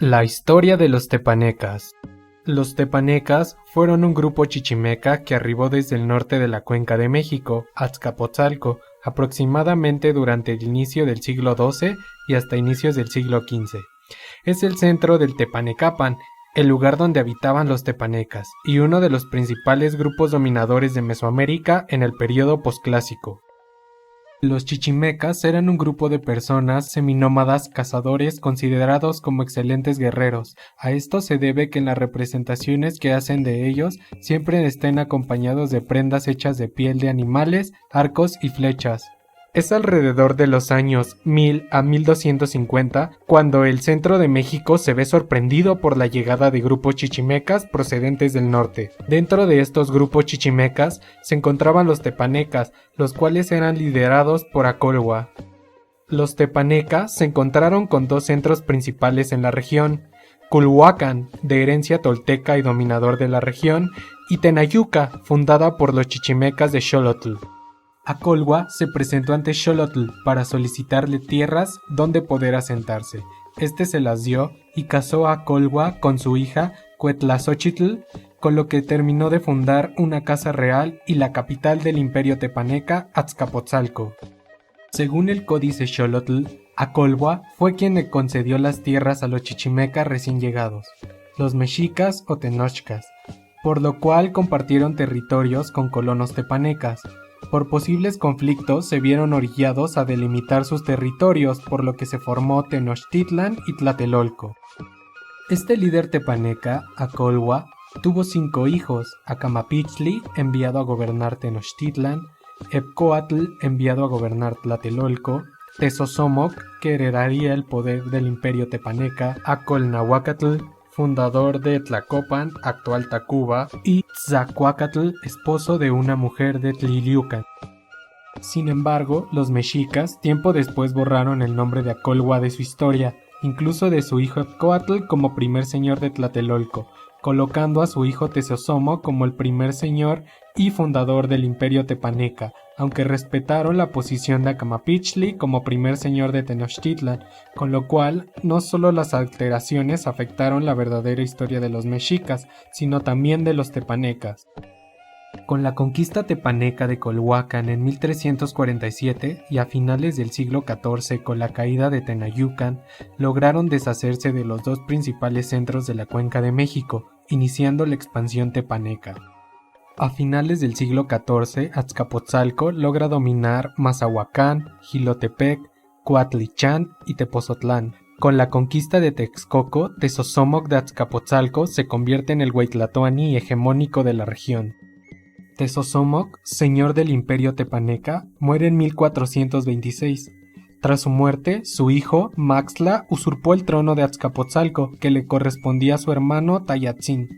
La historia de los tepanecas. Los tepanecas fueron un grupo chichimeca que arribó desde el norte de la cuenca de México, Azcapotzalco, aproximadamente durante el inicio del siglo XII y hasta inicios del siglo XV. Es el centro del Tepanecapan, el lugar donde habitaban los tepanecas, y uno de los principales grupos dominadores de Mesoamérica en el período posclásico. Los chichimecas eran un grupo de personas seminómadas cazadores considerados como excelentes guerreros. A esto se debe que en las representaciones que hacen de ellos siempre estén acompañados de prendas hechas de piel de animales, arcos y flechas. Es alrededor de los años 1000 a 1250 cuando el centro de México se ve sorprendido por la llegada de grupos chichimecas procedentes del norte. Dentro de estos grupos chichimecas se encontraban los tepanecas, los cuales eran liderados por Acolhua. Los tepanecas se encontraron con dos centros principales en la región: Culhuacán, de herencia tolteca y dominador de la región, y Tenayuca, fundada por los chichimecas de Xolotl. Acolhua se presentó ante Xolotl para solicitarle tierras donde poder asentarse. Este se las dio y casó a Acolhua con su hija Cuetlazóchitl, con lo que terminó de fundar una casa real y la capital del imperio tepaneca, Azcapotzalco. Según el códice Xolotl, Acolhua fue quien le concedió las tierras a los chichimecas recién llegados, los mexicas o tenochcas, por lo cual compartieron territorios con colonos tepanecas. Por posibles conflictos se vieron orillados a delimitar sus territorios, por lo que se formó Tenochtitlan y Tlatelolco. Este líder tepaneca, Acolhua, tuvo 5 hijos: Acamapichtli, enviado a gobernar Tenochtitlan; Epcoatl, enviado a gobernar Tlatelolco; Tezozomoc, que heredaría el poder del imperio tepaneca; Acolnahuacatl, fundador de Tlacopan, actual Tacuba; y Tzacuacatl, esposo de una mujer de Tliliucan. Sin embargo, los mexicas tiempo después borraron el nombre de Acolhua de su historia, incluso de su hijo Epcoatl como primer señor de Tlatelolco, colocando a su hijo Tezozomo como el primer señor y fundador del imperio tepaneca, aunque respetaron la posición de Acamapichtli como primer señor de Tenochtitlan, con lo cual no solo las alteraciones afectaron la verdadera historia de los mexicas, sino también de los tepanecas. Con la conquista tepaneca de Culhuacán en 1347 y a finales del siglo XIV con la caída de Tenayucan, lograron deshacerse de los dos principales centros de la cuenca de México, iniciando la expansión tepaneca. A finales del siglo XIV, Azcapotzalco logra dominar Mazahuacán, Jilotepec, Coatlichán y Tepozotlán. Con la conquista de Texcoco, Tezozomoc de Azcapotzalco se convierte en el Huaytlatoani hegemónico de la región. Tezozomoc, señor del imperio tepaneca, muere en 1426. Tras su muerte, su hijo, Maxtla, usurpó el trono de Azcapotzalco, que le correspondía a su hermano Tayatzin.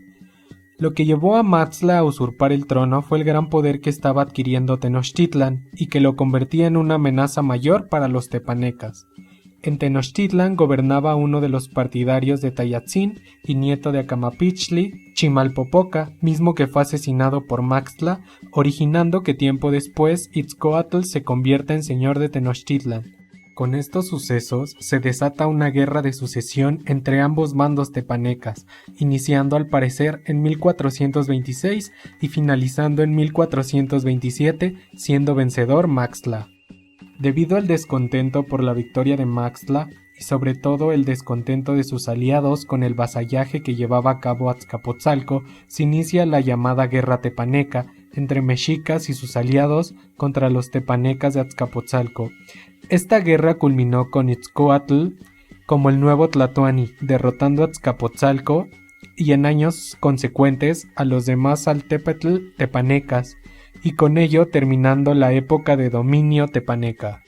Lo que llevó a Maxtla a usurpar el trono fue el gran poder que estaba adquiriendo Tenochtitlan y que lo convertía en una amenaza mayor para los tepanecas. En Tenochtitlan gobernaba uno de los partidarios de Tayatzin y nieto de Acamapichtli, Chimalpopoca, mismo que fue asesinado por Maxtla, originando que tiempo después Itzcoatl se convierta en señor de Tenochtitlan. Con estos sucesos se desata una guerra de sucesión entre ambos bandos tepanecas, iniciando al parecer en 1426 y finalizando en 1427, siendo vencedor Maxtla. Debido al descontento por la victoria de Maxtla y sobre todo el descontento de sus aliados con el vasallaje que llevaba a cabo Azcapotzalco, se inicia la llamada Guerra Tepaneca entre mexicas y sus aliados contra los tepanecas de Azcapotzalco. Esta guerra culminó con Itzcoatl como el nuevo Tlatoani, derrotando a Azcapotzalco y en años consecuentes a los demás Xaltépetl tepanecas, y con ello terminando la época de dominio tepaneca.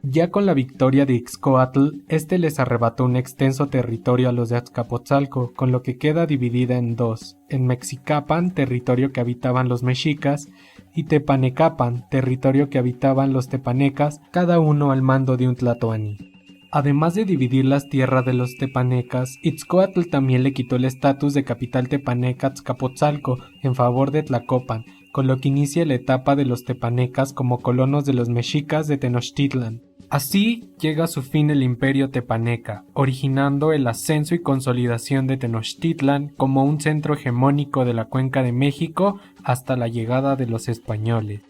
Ya con la victoria de Itzcoatl, este les arrebató un extenso territorio a los de Azcapotzalco, con lo que queda dividida en dos: en Mexicapan, territorio que habitaban los mexicas, y Tepanecapan, territorio que habitaban los tepanecas, cada uno al mando de un tlatoani. Además de dividir las tierras de los tepanecas, Itzcoatl también le quitó el estatus de capital tepaneca a Azcapotzalco en favor de Tlacopan, con lo que inicia la etapa de los tepanecas como colonos de los mexicas de Tenochtitlan. Así llega a su fin el imperio tepaneca, originando el ascenso y consolidación de Tenochtitlan como un centro hegemónico de la Cuenca de México hasta la llegada de los españoles.